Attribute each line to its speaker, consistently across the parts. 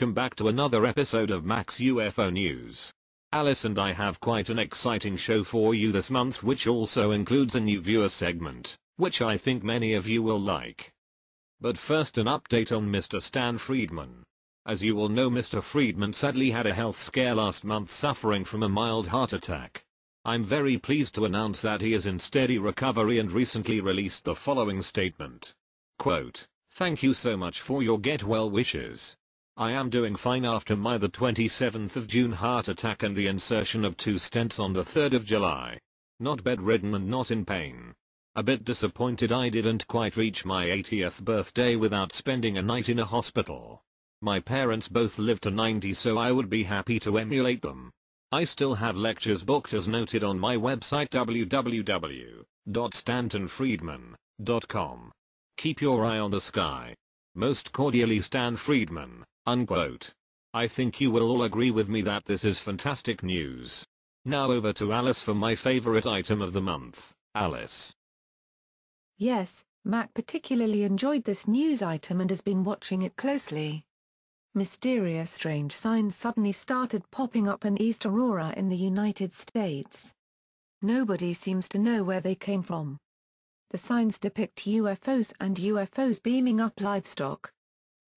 Speaker 1: welcome back to another episode of Max UFO News. Alice and I have quite an exciting show for you this month, which also includes a new viewer segment, which I think many of you will like. But first, an update on Mr. Stan Friedman. As you all know, Mr. Friedman sadly had a health scare last month, suffering from a mild heart attack. I'm very pleased to announce that he is in steady recovery and recently released the following statement. Quote, "Thank you so much for your get well wishes. I am doing fine after my the 27th of June heart attack and the insertion of 2 stents on the 3rd of July. Not bedridden and not in pain. A bit disappointed I didn't quite reach my 80th birthday without spending a night in a hospital. My parents both lived to 90, so I would be happy to emulate them. I still have lectures booked as noted on my website www.stantonfriedman.com. Keep your eye on the sky. Most cordially, Stan Friedman." Unquote. I think you will all agree with me that this is fantastic news. Now over to Alice for my favorite item of the month. Alice.
Speaker 2: Yes, Mac particularly enjoyed this news item and has been watching it closely. Mysterious strange signs suddenly started popping up in East Aurora in the United States. Nobody seems to know where they came from. The signs depict UFOs and UFOs beaming up livestock.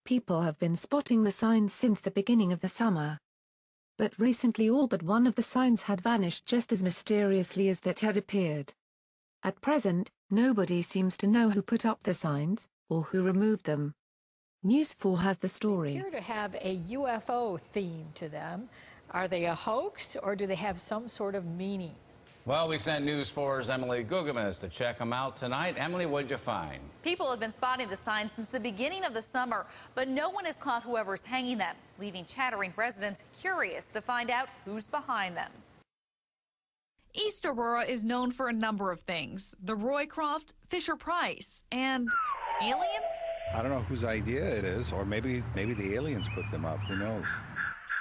Speaker 2: People have been spotting the signs since the beginning of the summer. But recently all but one of the signs had vanished just as mysteriously as that had appeared. At present, nobody seems to know who put up the signs, or who removed them. News 4 has the story.
Speaker 3: They appear to have a UFO theme to them. Are they a hoax, or do they have some sort of meaning?
Speaker 4: Well, we sent News 4's Emily Gugamas to check them out tonight. Emily, what'd you find?
Speaker 5: People have been spotting the signs since the beginning of the summer, but no one has caught whoever's hanging them, leaving chattering residents curious to find out who's behind them.
Speaker 6: East Aurora is known for a number of things: the Roycroft, Fisher-Price, and aliens?
Speaker 7: I don't know whose idea it is, or maybe the aliens put them up. Who knows?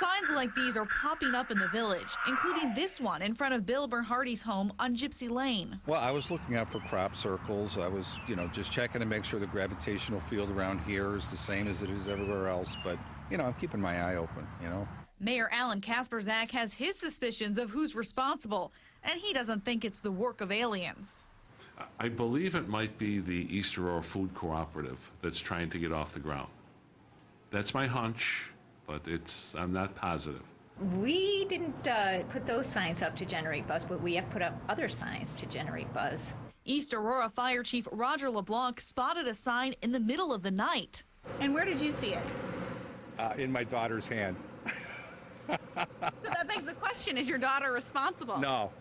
Speaker 6: Signs like these are popping up in the village, including this one in front of Bill Bernhardi's home on Gypsy Lane.
Speaker 7: Well, I was looking out for crop circles. I was, just checking to make sure the gravitational field around here is the same as it is everywhere else. But, I'm keeping my eye open,
Speaker 6: Mayor Alan Kasperzak has his suspicions of who's responsible, and he doesn't think it's the work of aliens.
Speaker 8: I believe it might be the East Aurora Food Cooperative that's trying to get off the ground. That's my hunch, but I'm not positive.
Speaker 9: We didn't put those signs up to generate buzz, but we have put up other signs to generate buzz.
Speaker 6: East Aurora Fire Chief Roger LeBlanc spotted a sign in the middle of the night.
Speaker 9: And where did you see it?
Speaker 7: In my daughter's hand.
Speaker 9: So that begs the question, is your daughter responsible?
Speaker 7: No,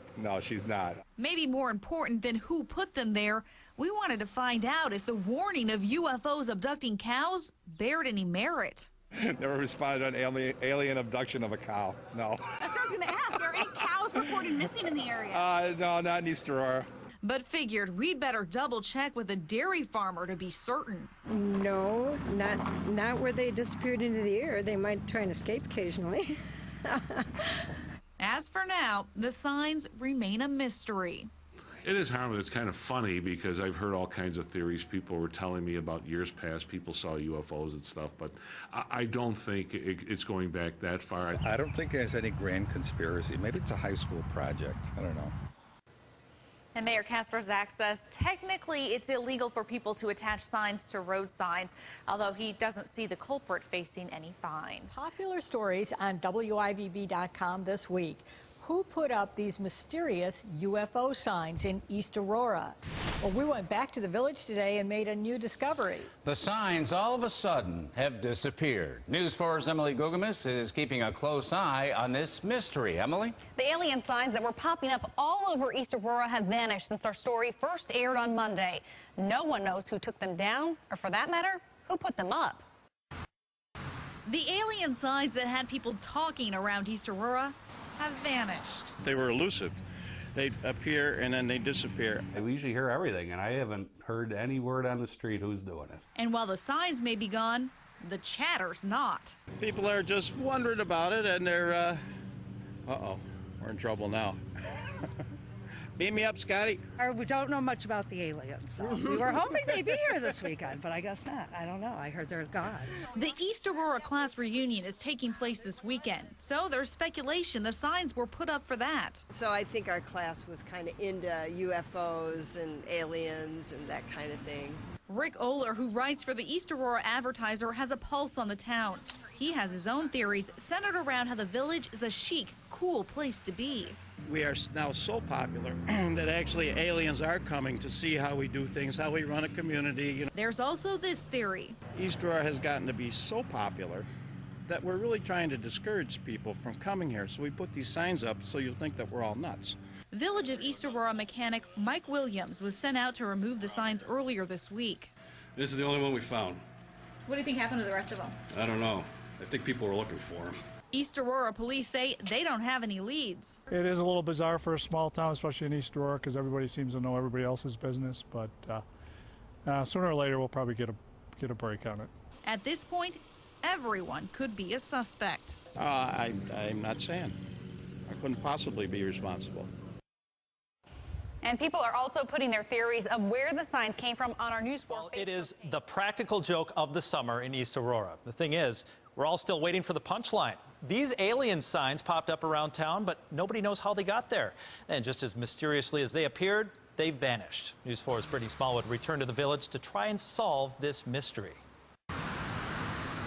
Speaker 7: she's not. Maybe
Speaker 6: more important than who put them there, we wanted to find out if the warning of UFOs abducting cows bared any merit.
Speaker 7: Never responded on alien abduction of a cow. No.
Speaker 9: That's what I was going to ask. Are any cows reported missing in the area?
Speaker 7: No, not in East Aurora.
Speaker 6: But figured we'd better double check with a dairy farmer to be certain.
Speaker 10: No, not where they disappeared into the air. They might try and escape occasionally.
Speaker 6: As for now, the signs remain a mystery.
Speaker 8: It is harmless. It's kind of funny because I've heard all kinds of theories. People were telling me about years past, people saw UFOs and stuff, but I don't think it's going back that far.
Speaker 7: I don't think there's any grand conspiracy. Maybe it's a high school project. I don't know.
Speaker 5: And Mayor Kasperzak says technically it's illegal for people to attach signs to road signs, although he doesn't see the culprit facing any fine.
Speaker 3: Popular stories on WIVB.com this week. Who put up these mysterious UFO signs in East Aurora? Well, we went back to the village today and made a new discovery.
Speaker 4: The signs all of a sudden have disappeared. News 4's Emily Gugamas is keeping a close eye on this mystery. Emily?
Speaker 11: The alien signs that were popping up all over East Aurora have vanished since our story first aired on Monday. No one knows who took them down, or for that matter, who put them up.
Speaker 6: The alien signs that had people talking around East Aurora have vanished.
Speaker 12: They were elusive. They'd appear and then they disappear.
Speaker 13: We usually hear everything, and I haven't heard any word on the street who's doing it.
Speaker 6: And while the signs may be gone, the chatter's not.
Speaker 12: People are just wondering about it, and they're, uh-oh, we're in trouble now. Beam me up, Scotty.
Speaker 14: We don't know much about the aliens, so we were hoping they'd be here this weekend, but I guess not. I don't know. I heard they're gone.
Speaker 6: The East Aurora class reunion is taking place this weekend, so there's speculation the signs were put up for that.
Speaker 15: So I think our class was kind of into UFOs and aliens and that kind of thing.
Speaker 6: Rick Oler, who writes for the East Aurora Advertiser, has a pulse on the town. He has his own theories centered around how the village is a chic, cool place to be.
Speaker 12: We are now so popular that actually aliens are coming to see how we do things, how we run a community. You know.
Speaker 6: There's also this theory.
Speaker 12: East Aurora has gotten to be so popular that we're really trying to discourage people from coming here. So we put these signs up so you'll think that we're all nuts.
Speaker 6: Village of East Aurora mechanic Mike Williams was sent out to remove the signs earlier this week.
Speaker 13: This is the only one we found.
Speaker 5: What do you think happened to the rest of them?
Speaker 13: I don't know. I think people were looking for them.
Speaker 6: East Aurora police say they don't have any leads.
Speaker 16: It is a little bizarre for a small town, especially in East Aurora, because everybody seems to know everybody else's business. But sooner or later, we'll probably get a break on it.
Speaker 6: At this point, everyone could be a suspect.
Speaker 12: I'm not saying. I couldn't possibly be responsible.
Speaker 11: And people are also putting their theories of where the signs came from on our News 4
Speaker 17: Well, it is the practical joke of the summer in East Aurora. The thing is, we're all still waiting for the punchline. These alien signs popped up around town, but nobody knows how they got there. And just as mysteriously as they appeared, they vanished. News 4's Brittany Smallwood returned to the village to try and solve this mystery.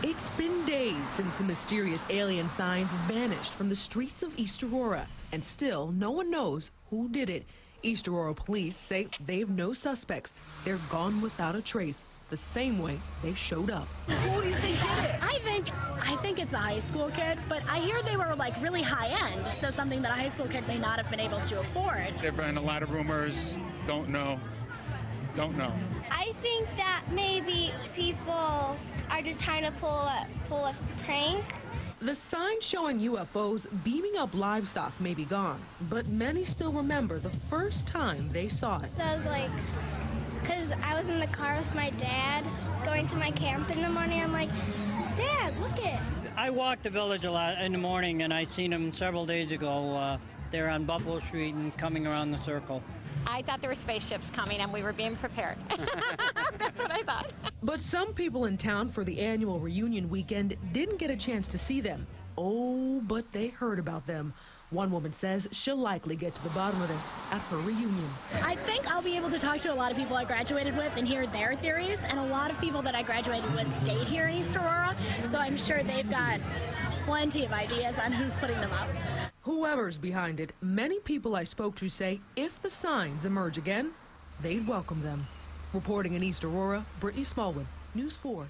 Speaker 18: It's been days since the mysterious alien signs vanished from the streets of East Aurora, and still no one knows who did it. East Aurora police say they have no suspects. They're gone without a trace, the same way they showed up.
Speaker 19: Who do you think did it? I think it's a high school kid, but I hear they were like really high end, so something that a high school kid may not have been able to afford.
Speaker 20: There have been a lot of rumors. Don't know.
Speaker 21: I think that maybe people are just trying to pull a prank.
Speaker 18: The sign showing UFOs beaming up livestock may be gone, but many still remember the first time they saw it.
Speaker 21: So I was like, because I was in the car with my dad going to my camp in the morning. I'm like, Dad, look it.
Speaker 22: I walked the village a lot in the morning, and I seen them several days ago. They're on Buffalo Street and coming around the circle.
Speaker 23: I thought there were spaceships coming and we were being prepared. That's what I thought.
Speaker 18: But some people in town for the annual reunion weekend didn't get a chance to see them. Oh, but they heard about them. One woman says she'll likely get to the bottom of this at her reunion.
Speaker 19: I think I'll be able to talk to a lot of people I graduated with and hear their theories, and a lot of people that I graduated with stayed here in East Aurora, so I'm sure they've got plenty of ideas on who's putting them up.
Speaker 18: Whoever's behind it, many people I spoke to say if the signs emerge again, they'd welcome them. Reporting in East Aurora, Brittany Smallwood, News 4.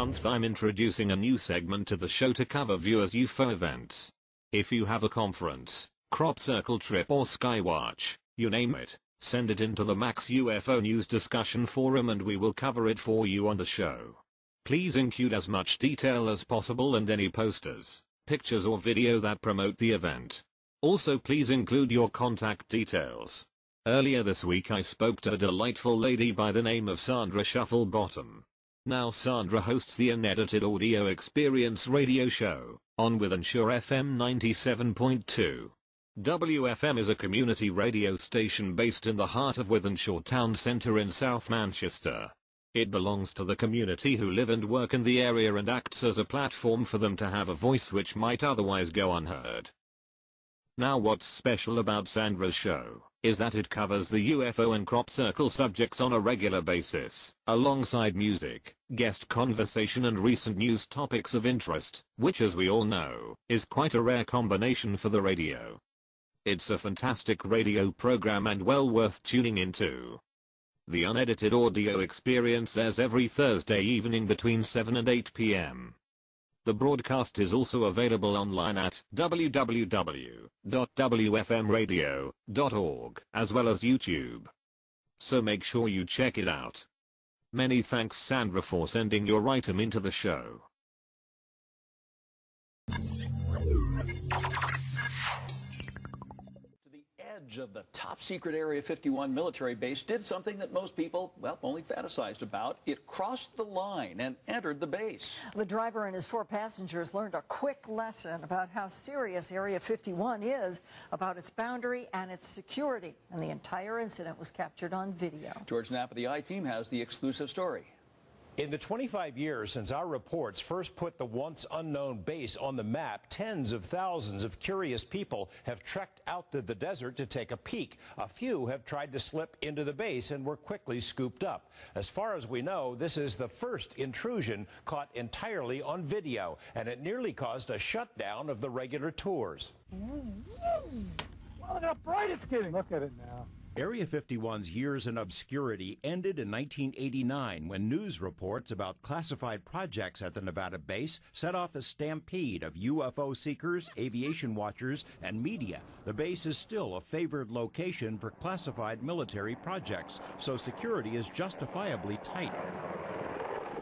Speaker 1: month I'm introducing a new segment to the show to cover viewers' UFO events. If you have a conference, crop circle trip or skywatch, you name it, send it into the Max UFO News discussion forum and we will cover it for you on the show. Please include as much detail as possible and any posters, pictures or video that promote the event. Also please include your contact details. Earlier this week I spoke to a delightful lady by the name of Sandra Shufflebottom. Now Sandra hosts the unedited audio experience radio show on Wiltshire FM 97.2. WFM is a community radio station based in the heart of Wiltshire town centre in South Manchester. It belongs to the community who live and work in the area and acts as a platform for them to have a voice which might otherwise go unheard. Now what's special about Sandra's show is that it covers the UFO and crop circle subjects on a regular basis, alongside music, guest conversation and recent news topics of interest, which as we all know, is quite a rare combination for the radio. It's a fantastic radio program and well worth tuning into. The unedited audio experience airs every Thursday evening between 7 and 8 p.m. The broadcast is also available online at www.wfmradio.org as well as YouTube. So make sure you check it out. Many thanks Sandra for sending your item into the show.
Speaker 2: Of the top secret Area 51 military base did something that most people, well, only fantasized about. It crossed the line and entered the base.
Speaker 9: The driver and his 4 passengers learned a quick lesson about how serious Area 51 is about its boundary and its security. And the entire incident was captured on video.
Speaker 2: George Knapp of the I-Team has the exclusive story.
Speaker 24: In the 25 years since our reports first put the once unknown base on the map, tens of thousands of curious people have trekked out to the desert to take a peek. A few have tried to slip into the base and were quickly scooped up. As far as we know, this is the first intrusion caught entirely on video, and it nearly caused a shutdown of the regular tours.
Speaker 25: Look how bright it's getting. Look at it now.
Speaker 24: Area 51's years in obscurity ended in 1989 when news reports about classified projects at the Nevada base set off a stampede of UFO seekers, aviation watchers, and media. The base is still a favored location for classified military projects, so security is justifiably tight.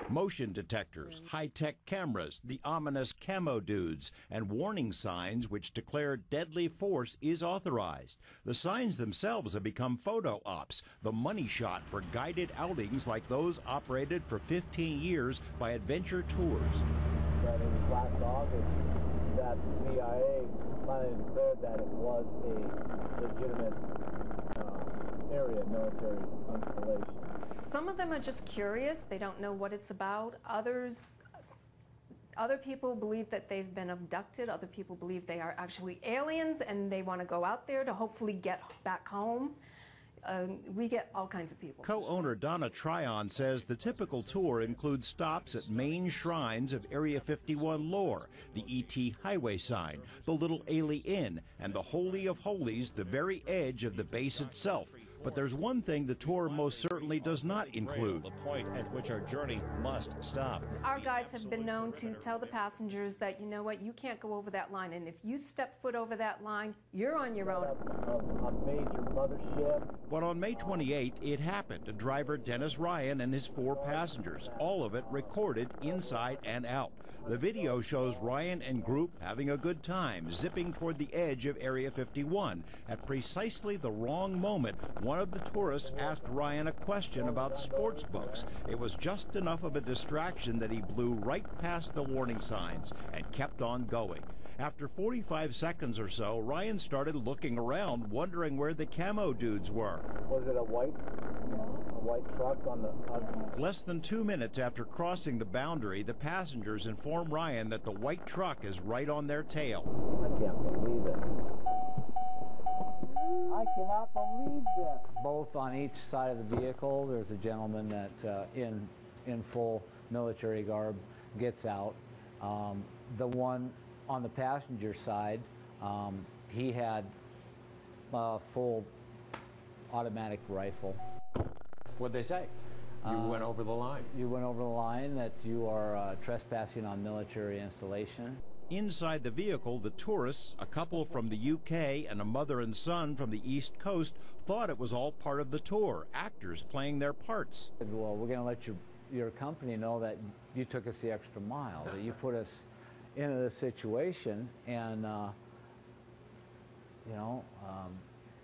Speaker 24: Motion detectors, high-tech cameras, the ominous camo dudes, and warning signs which declare deadly force is authorized. The signs themselves have become photo ops, the money shot for guided outings like those operated for 15 years by adventure tours.
Speaker 26: That in last August, that the CIA finally declared that it was a legitimate area military installation.
Speaker 27: Some of them are just curious. They don't know what it's about. Other people believe that they've been abducted. Other people believe they are actually aliens and they want to go out there to hopefully get back home. We get all kinds of people.
Speaker 24: Co-owner Donna Tryon says the typical tour includes stops at main shrines of Area 51 lore, the E.T. highway sign, the Little Ailey Inn, and the Holy of Holies, the very edge of the base itself. But there's one thing the tour most certainly does not include.
Speaker 25: The point at which our journey must stop.
Speaker 27: Our guides have been known to tell the passengers that, you know what, you can't go over that line, and if you step foot over that line, you're on your own.
Speaker 26: A major mothership.
Speaker 24: But on May 28th, it happened to driver Dennis Ryan and his 4 passengers, all of it recorded inside and out. The video shows Ryan and group having a good time, zipping toward the edge of Area 51. At precisely the wrong moment, one of the tourists asked Ryan a question about sports books. It was just enough of a distraction that he blew right past the warning signs and kept on going. After 45 seconds or so, Ryan started looking around, wondering where the camo dudes were.
Speaker 26: Was it a white truck on the...
Speaker 24: Less than 2 minutes after crossing the boundary, the passengers inform Ryan that the white truck is right on their tail.
Speaker 26: I can't believe it. I cannot believe that.
Speaker 28: Both on each side of the vehicle, there's a gentleman that in full military garb gets out. The one on the passenger side, he had a full automatic rifle.
Speaker 24: What'd they say?
Speaker 3: You went over the line.
Speaker 28: You went over the line that you are trespassing on military installation.
Speaker 24: Inside the vehicle, the tourists, a couple from the UK and a mother and son from the East Coast, thought it was all part of the tour, actors playing their parts.
Speaker 28: Well, we're going to let your company know that you took us the extra mile, that you put us into this situation, and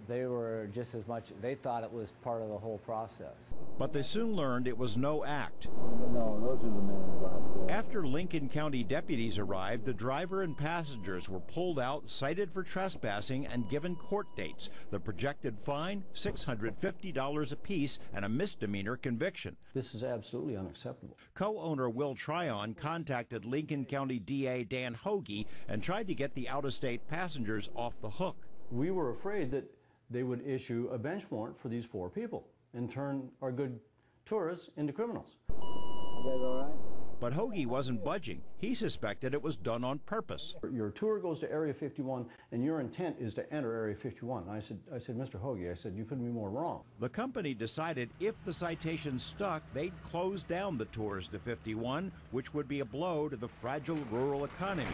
Speaker 28: they were just as much, they thought it was part of the whole process.
Speaker 24: But they soon learned it was no act.
Speaker 26: No, those are the men out there.
Speaker 24: After Lincoln County deputies arrived, the driver and passengers were pulled out, cited for trespassing, and given court dates. The projected fine, $650 apiece, and a misdemeanor conviction.
Speaker 4: This is absolutely unacceptable.
Speaker 24: Co-owner Will Tryon contacted Lincoln County DA Dan Hoagie and tried to get the out-of-state passengers off the hook.
Speaker 4: We were afraid that they would issue a bench warrant for these 4 people and turn our good tourists into criminals.
Speaker 26: You guys all right?
Speaker 24: But Hoagie wasn't budging. He suspected it was done on purpose.
Speaker 4: Your tour goes to Area 51, and your intent is to enter Area 51. And I said, Mr. Hoagie, I said, you couldn't be more wrong.
Speaker 24: The company decided if the citations stuck, they'd close down the tours to 51, which would be a blow to the fragile rural economy.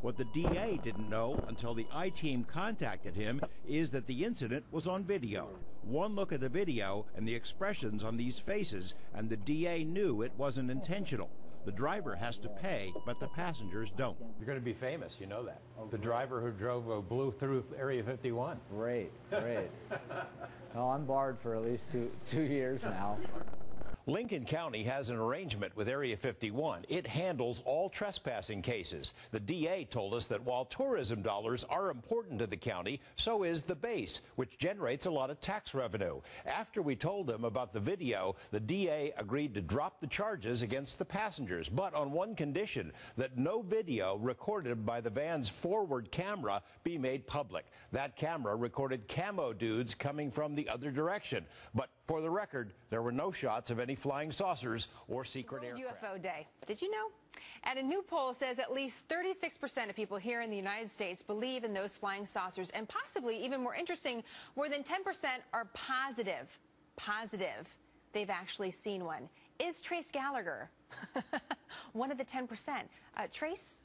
Speaker 24: What the DA didn't know until the I-team contacted him is that the incident was on video. One look at the video and the expressions on these faces, and the DA knew it wasn't intentional. The driver has to pay, but the passengers don't.
Speaker 3: You're going to be famous, you know that. The driver who blew through Area 51.
Speaker 28: Great, great. No, I'm barred for at least two years now.
Speaker 24: Lincoln County has an arrangement with Area 51. It handles all trespassing cases. The DA told us that while tourism dollars are important to the county, so is the base, which generates a lot of tax revenue. After we told him about the video, the DA agreed to drop the charges against the passengers, but on one condition, that no video recorded by the van's forward camera be made public. That camera recorded camo dudes coming from the other direction. But for the record, there were no shots of any flying saucers or secret aircraft.
Speaker 5: UFO Day. Did you know? And a new poll says at least 36% of people here in the United States believe in those flying saucers. And possibly, even more interesting, more than 10% are positive they've actually seen one. Is Trace Gallagher one of the 10%? Trace?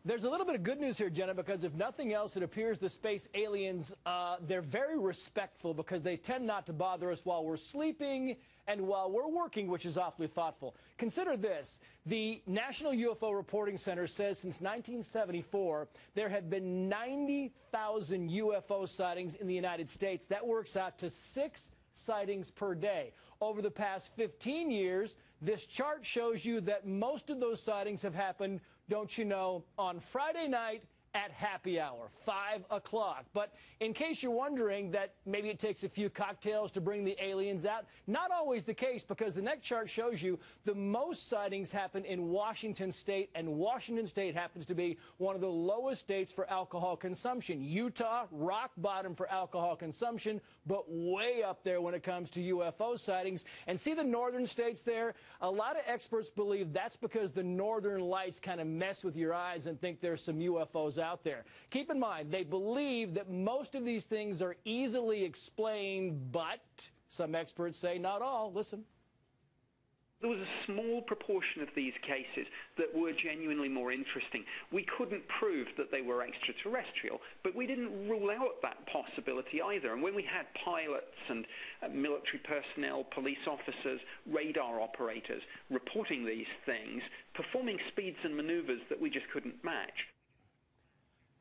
Speaker 7: There's a little bit of good news here, Jenna, because if nothing else, it appears the space aliens, they're very respectful because they tend not to bother us while we're sleeping and while we're working, which is awfully thoughtful. Consider this. The National UFO Reporting Center says since 1974, there have been 90,000 UFO sightings in the United States. That works out to 6 sightings per day. Over the past 15 years, this chart shows you that most of those sightings have happened, don't you know, on Friday night at happy hour, 5 o'clock. But in case you're wondering that maybe it takes a few cocktails to bring the aliens out, not always the case, because the next chart shows you the most sightings happen in Washington State, and Washington State happens to be one of the lowest states for alcohol consumption. Utah, rock bottom for alcohol consumption, but way up there when it comes to UFO sightings. And see the northern states there? A lot of experts believe that's because the northern lights kind of mess with your eyes and think there's some UFOs out there. Keep in mind, they believe that most of these things are easily explained, but some experts say not all. Listen.
Speaker 8: There was a small proportion of these cases that were genuinely more interesting. We couldn't prove that they were extraterrestrial, but we didn't rule out that possibility either. And when we had pilots and military personnel, police officers, radar operators reporting these things, performing speeds and maneuvers that we just couldn't match.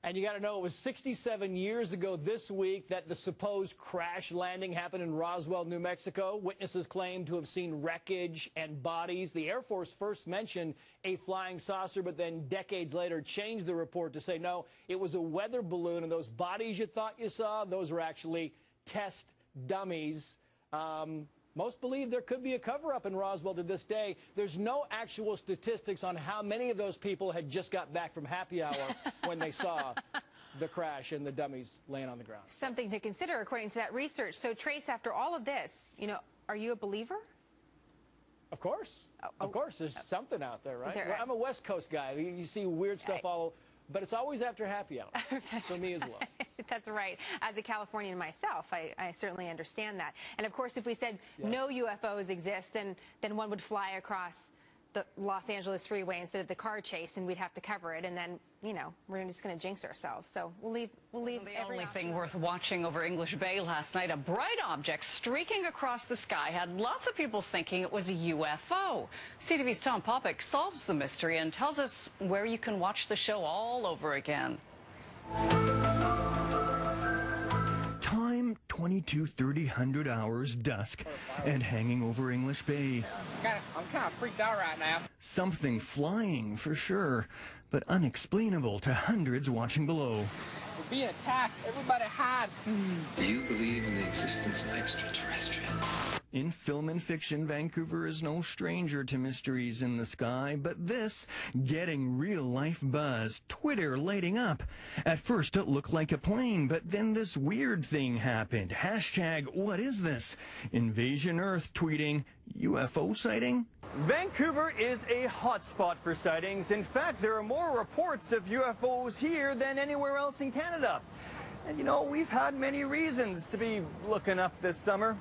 Speaker 7: And you got to know, it was 67 years ago this week that the supposed crash landing happened in Roswell, New Mexico. Witnesses claim to have seen wreckage and bodies. The Air Force first mentioned a flying saucer, but then decades later changed the report to say, no, it was a weather balloon, and those bodies you thought you saw, those were actually test dummies. Most believe there could be a cover-up in Roswell to this day. There's no actual statistics on how many of those people had just got back from happy hour when they saw the crash and the dummies laying on the ground.
Speaker 5: Something to consider according to that research. So, Trace, after all of this, you know, are you a believer?
Speaker 7: Of course. Of course. There's something out there, right? I'm a West Coast guy. You see weird stuff all, but it's always after happy hour for me as well.
Speaker 5: That's right. As a Californian myself, I certainly understand that. And of course, if we said no UFOs exist, then one would fly across the Los Angeles freeway instead of the car chase, and we'd have to cover it, and then, you know, we're just going to jinx ourselves. So we'll leave
Speaker 6: the only thing worth watching over English Bay last night, a bright object streaking across the sky had lots of people thinking it was a UFO. CTV's Tom Popick solves the mystery and tells us where you can watch the show all over again.
Speaker 10: Time 22:30 hours dusk and hanging over English Bay.
Speaker 11: I'm kind of freaked out right now.
Speaker 10: Something flying for sure, but unexplainable to hundreds watching below.
Speaker 11: We're being attacked. Everybody hide.
Speaker 12: Do you believe in the existence of extraterrestrials?
Speaker 10: In film and fiction, Vancouver is no stranger to mysteries in the sky, but this, getting real-life buzz, Twitter lighting up. At first it looked like a plane, but then this weird thing happened. Hashtag, what is this? Invasion Earth tweeting, UFO sighting? Vancouver is a hotspot for sightings. In fact, there are more reports of UFOs here than anywhere else in Canada. And you know, we've had many reasons to be looking up this summer.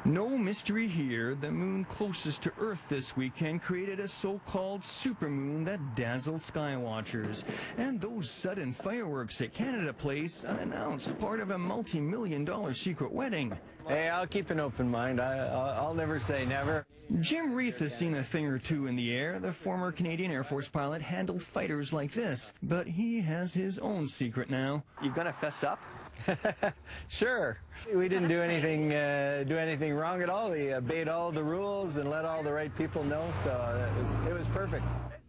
Speaker 10: No mystery here, the moon closest to Earth this weekend created a so-called supermoon that dazzled skywatchers. And those sudden fireworks at Canada Place unannounced, part of a multi-million-dollar secret wedding.
Speaker 13: Hey, I'll keep an open mind. I'll never say never.
Speaker 10: Jim Reith has seen a thing or two in the air. The former Canadian Air Force pilot handled fighters like this. But he has his own secret now.
Speaker 13: You gonna fess up? Sure. We didn't do anything wrong at all. We obeyed all the rules and let all the right people know, so it was perfect.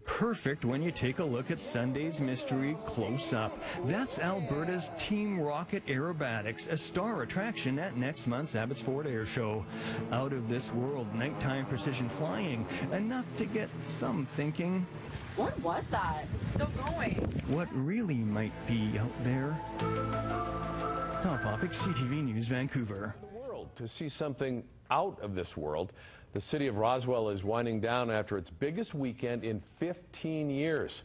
Speaker 10: Perfect when you take a look at Sunday's mystery close up. That's Alberta's Team Rocket Aerobatics, a star attraction at next month's Abbotsford Air Show. Out of this world nighttime precision flying, enough to get some thinking.
Speaker 6: What was that? It's still going.
Speaker 10: What really might be out there? Tom Popick, CTV News, Vancouver.
Speaker 14: The world to see something out of this world. The city of Roswell is winding down after its biggest weekend in 15 years.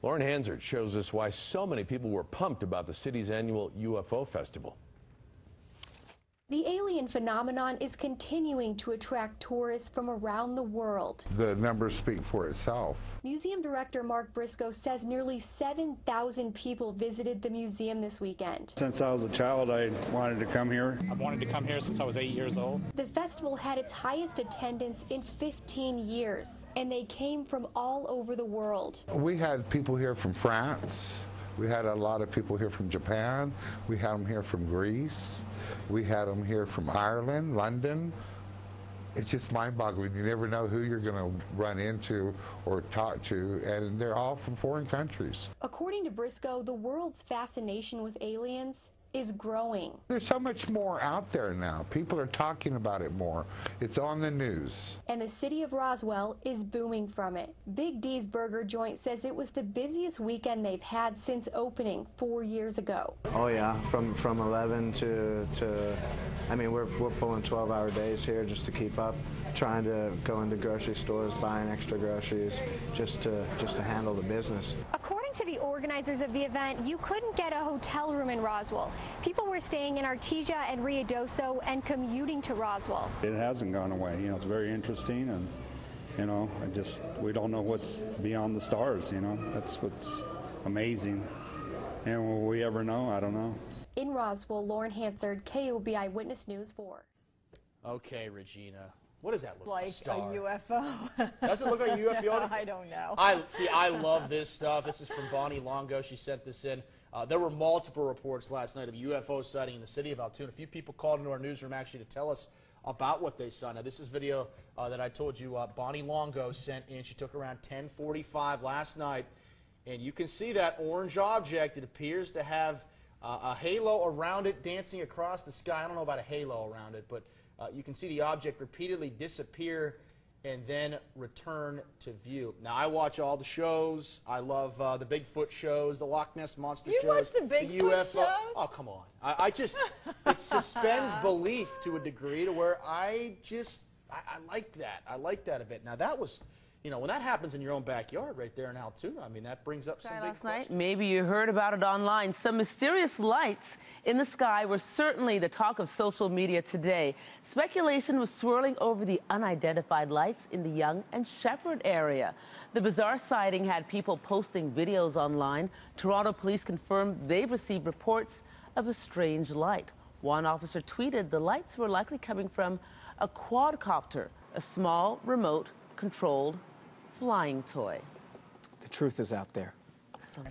Speaker 14: Lauren Hansard shows us why so many people were pumped about the city's annual UFO festival.
Speaker 15: The alien phenomenon is continuing to attract tourists from around the world.
Speaker 16: The numbers speak for itself.
Speaker 15: Museum director Mark Briscoe says nearly 7,000 people visited the museum this weekend.
Speaker 29: Since I was a child, I wanted to come here.
Speaker 30: I've wanted to come here since I was 8 years old.
Speaker 15: The festival had its highest attendance in 15 years, and they came from all over the world.
Speaker 16: We had people here from France. We had a lot of people here from Japan. We had them here from Greece. We had them here from Ireland, London. It's just mind-boggling. You never know who you're going to run into or talk to, and they're all from foreign countries.
Speaker 15: According to Briscoe, the world's fascination with aliens is growing.
Speaker 16: There's so much more out there now. People are talking about it more. It's on the news.
Speaker 15: And the city of Roswell is booming from it. Big D's Burger Joint says it was the busiest weekend they've had since opening 4 years ago.
Speaker 31: Oh yeah, from 11 to I mean, we're pulling 12-hour days here just to keep up, trying to go into grocery stores, buying extra groceries, just to handle the business.
Speaker 15: According to the organizers of the event, you couldn't get a hotel room in Roswell. People were staying in Artesia and Ruidoso and commuting to Roswell.
Speaker 29: It hasn't gone away. You know, it's very interesting, and you know, we don't know what's beyond the stars. You know, that's what's amazing. And will we ever know? I don't know.
Speaker 15: In Roswell, Lauren Hansard, KOB Eyewitness News 4.
Speaker 32: Okay, Regina. What does that look
Speaker 33: like?
Speaker 32: A star?
Speaker 33: A UFO.
Speaker 32: Does it look like a UFO?
Speaker 33: I don't know.
Speaker 32: I love this stuff. This is from Bonnie Longo. She sent this in. There were multiple reports last night of UFO sighting in the city of Altoona. A few people called into our newsroom actually to tell us about what they saw. Now, this is video that I told you Bonnie Longo sent in. She took around 10:45 last night. And you can see that orange object. It appears to have a halo around it dancing across the sky. I don't know about a halo around it, but you can see the object repeatedly disappear and then return to view. Now, I watch all the shows. I love the Bigfoot shows, the Loch Ness Monster shows.
Speaker 33: You watch the Bigfoot
Speaker 32: UFO
Speaker 33: shows?
Speaker 32: Oh, come on. It suspends belief to a degree to where I like that. I like that a bit. Now, that was you know, when that happens in your own backyard right there in Altoona, I mean, that brings up some big
Speaker 1: last night.
Speaker 32: questions.
Speaker 1: Maybe you heard about it online. Some mysterious lights in the sky were certainly the talk of social media today. Speculation was swirling over the unidentified lights in the Young and Shepherd area. The bizarre sighting had people posting videos online. Toronto police confirmed they've received reports of a strange light. One officer tweeted the lights were likely coming from a quadcopter, a small, remote-controlled flying toy.
Speaker 2: The truth is out there.
Speaker 9: All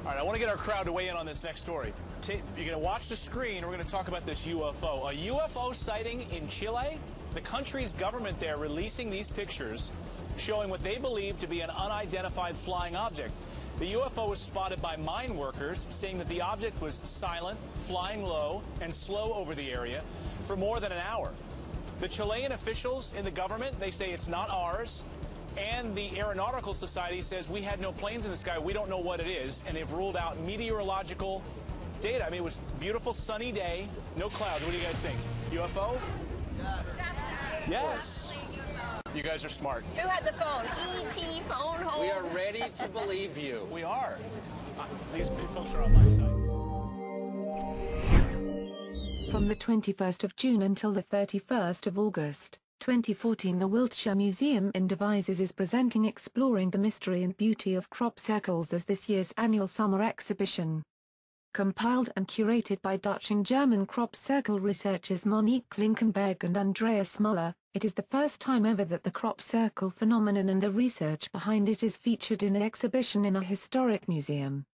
Speaker 9: right, I want to get our crowd to weigh in on this next story. You're going to watch the screen. We're going to talk about this UFO. A UFO sighting in Chile? The country's government there releasing these pictures showing what they believe to be an unidentified flying object. The UFO was spotted by mine workers, saying that the object was silent, flying low, and slow over the area for more than an hour. The Chilean officials in the government, they say it's not ours. And the Aeronautical Society says we had no planes in the sky. We don't know what it is. And they've ruled out meteorological data. I mean, it was a beautiful sunny day, no clouds. What do you guys think? UFO? Yes. You guys are smart.
Speaker 17: Who had the phone? E.T. phone home?
Speaker 9: We are ready to believe you. We are. These folks are on my side.
Speaker 18: From the 21st of June until the 31st of August, 2014, the Wiltshire Museum in Devizes is presenting Exploring the Mystery and Beauty of Crop Circles as this year's annual summer exhibition. Compiled and curated by Dutch and German crop circle researchers Monique Klinkenberg and Andreas Muller, it is the first time ever that the crop circle phenomenon and the research behind it is featured in an exhibition in a historic museum.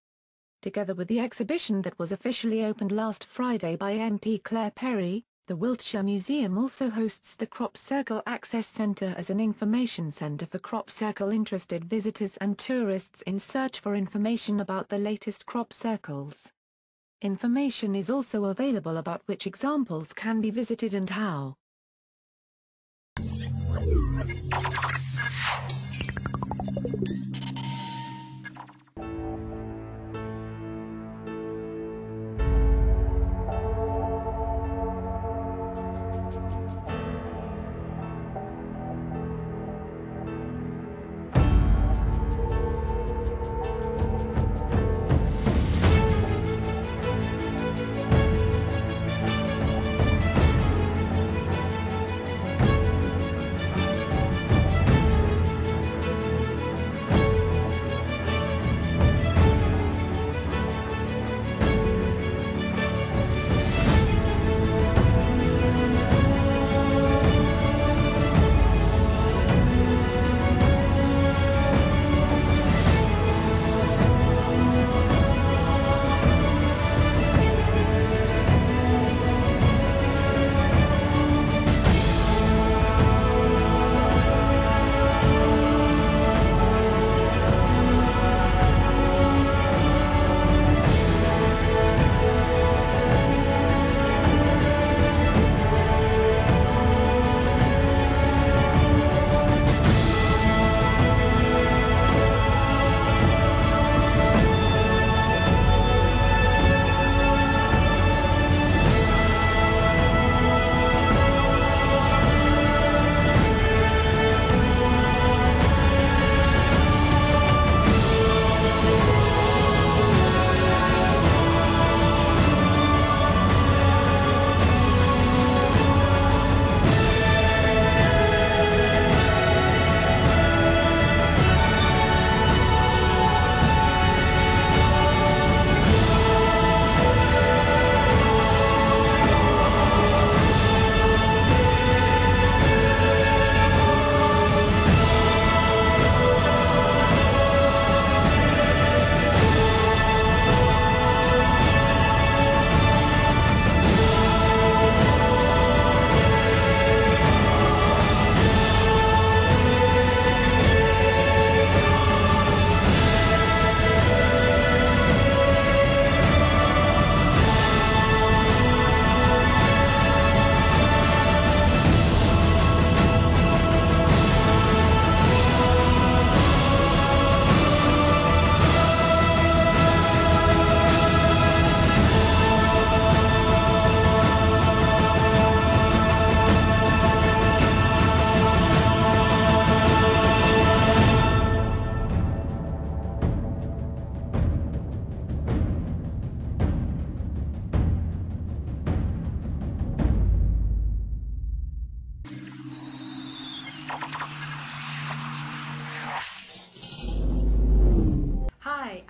Speaker 18: Together with the exhibition that was officially opened last Friday by MP Claire Perry, the Wiltshire Museum also hosts the Crop Circle Access Centre as an information centre for crop circle interested visitors and tourists in search for information about the latest crop circles. Information is also available about which examples can be visited and how.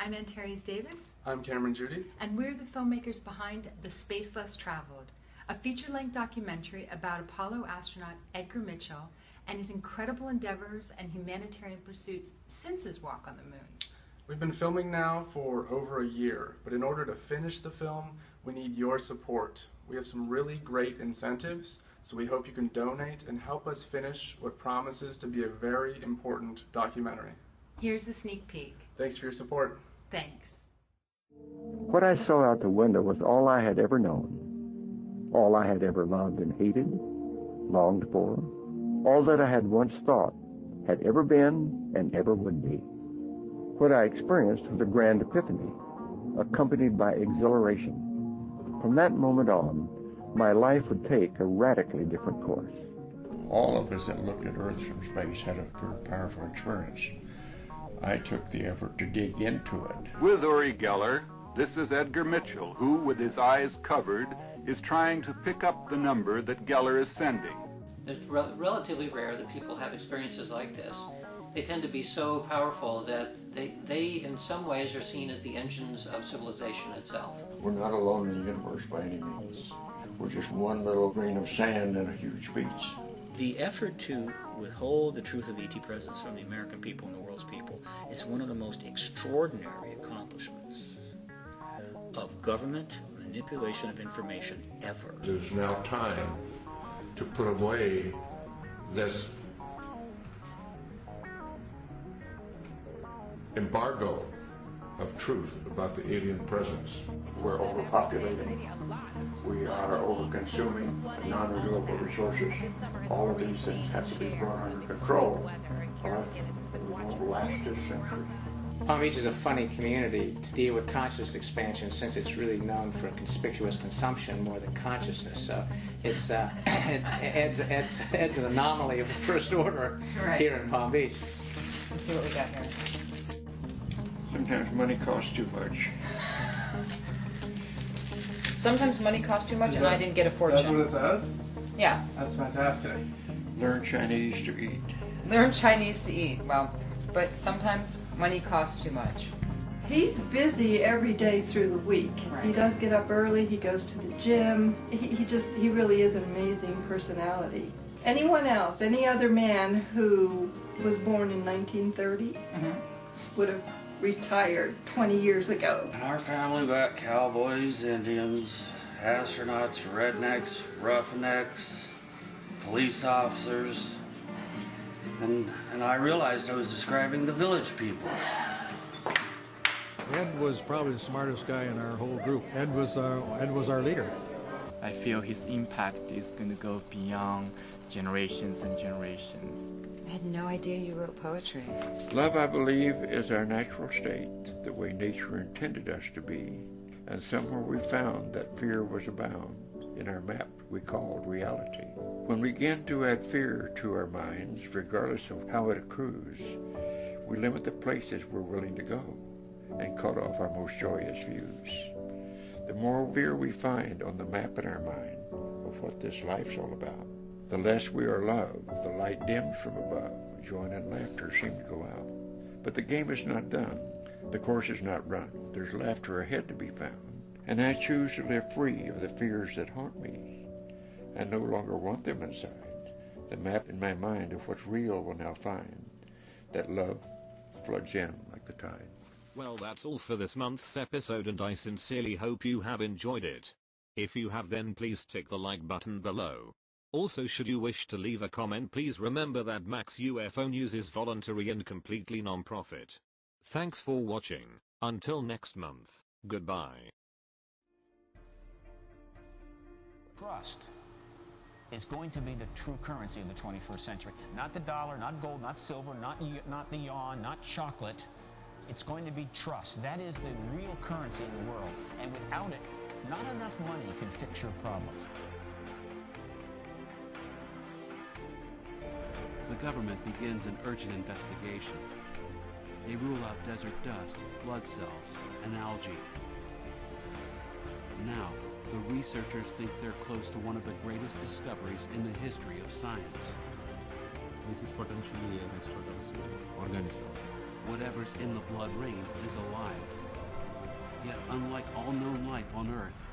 Speaker 3: I'm Antares Davis.
Speaker 4: I'm Cameron Judy.
Speaker 3: And we're the filmmakers behind The Space Less Traveled, a feature-length documentary about Apollo astronaut Edgar Mitchell and his incredible endeavors and humanitarian pursuits since his walk on the moon.
Speaker 4: We've been filming now for over a year, but in order to finish the film, we need your support. We have some really great incentives, so we hope you can donate and help us finish what promises to be a very important documentary.
Speaker 3: Here's a sneak peek.
Speaker 4: Thanks for your support.
Speaker 3: Thanks.
Speaker 19: What I saw out the window was all I had ever known, all I had ever loved and hated, longed for, all that I had once thought had ever been and ever would be. What I experienced was a grand epiphany, accompanied by exhilaration. From that moment on, my life would take a radically different course.
Speaker 20: All of us that looked at Earth from space had a very powerful experience. I took the effort to dig into it.
Speaker 21: With Uri Geller, this is Edgar Mitchell, who, with his eyes covered, is trying to pick up the number that Geller is sending.
Speaker 22: It's relatively rare that people have experiences like this. They tend to be so powerful that they in some ways are seen as the engines of civilization itself.
Speaker 20: We're not alone in the universe by any means. We're just one little grain of sand in a huge beach.
Speaker 23: The effort to withhold the truth of ET presence from the American people and the world's people is one of the most extraordinary accomplishments of government manipulation of information ever.
Speaker 20: There's now time to put away this embargo of truth about the alien presence. We're overpopulated. We are over-consuming non-renewable resources. All of these things have to be brought under control, or else we won't last this century.
Speaker 11: Palm Beach is a funny community to deal with conscious expansion, since it's really known for conspicuous consumption more than consciousness. So it's it adds an anomaly of the first order here in Palm Beach.
Speaker 3: Let's see what we got here.
Speaker 20: Sometimes money costs too much.
Speaker 3: Sometimes money costs too much, and I didn't get a fortune.
Speaker 4: That's what it says?
Speaker 3: Yeah.
Speaker 4: That's fantastic.
Speaker 20: Learn Chinese to eat.
Speaker 3: Learn Chinese to eat. Well, but sometimes money costs too much.
Speaker 24: He's busy every day through the week. Right. He does get up early, he goes to the gym. He really is an amazing personality. Anyone else, any other man who was born in 1930 would have retired 20 years ago.
Speaker 29: In our family, we got cowboys, Indians, astronauts, rednecks, roughnecks, police officers, and I realized I was describing the village people.
Speaker 30: Ed was probably the smartest guy in our whole group. Ed was our leader.
Speaker 31: I feel his impact is going to go beyond generations and generations.
Speaker 3: I had no idea you wrote poetry.
Speaker 20: Love, I believe, is our natural state, the way nature intended us to be. And somewhere we found that fear was abound in our map we called reality. When we begin to add fear to our minds, regardless of how it accrues, we limit the places we're willing to go and cut off our most joyous views. The more fear we find on the map in our mind of what this life's all about, the less we are loved, the light dims from above, joy and laughter seem to go out. But the game is not done. The course is not run. There's laughter ahead to be found. And I choose to live free of the fears that haunt me. I no longer want them inside. The map in my mind of what's real will now find that love floods in like the tide.
Speaker 32: Well, that's all for this month's episode, and I sincerely hope you have enjoyed it. If you have, then please tick the like button below. Also, should you wish to leave a comment, please remember that Max UFO News is voluntary and completely non-profit. Thanks for watching. Until next month, goodbye.
Speaker 25: Trust is going to be the true currency of the 21st century. Not the dollar, not gold, not silver, not the yuan, not chocolate. It's going to be trust. That is the real currency in the world. And without it, not enough money can fix your problems.
Speaker 26: The government begins an urgent investigation. They rule out desert dust, blood cells, and algae. Now, the researchers think they're close to one of the greatest discoveries in the history of science.
Speaker 27: This is potentially an extraterrestrial organism.
Speaker 26: Whatever's in the blood rain is alive. Yet unlike all known life on Earth,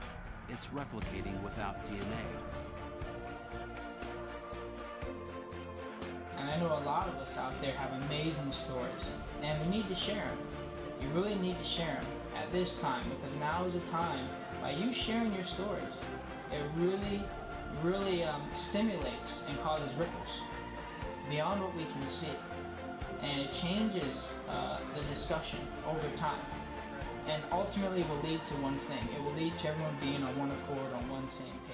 Speaker 26: it's replicating without DNA.
Speaker 5: And I know a lot of us out there have amazing stories, and we need to share them. You really need to share them at this time, because now is the time. By you sharing your stories, it really stimulates and causes ripples beyond what we can see, and it changes the discussion over time, and ultimately will lead to one thing. It will lead to everyone being on one accord, on one same page.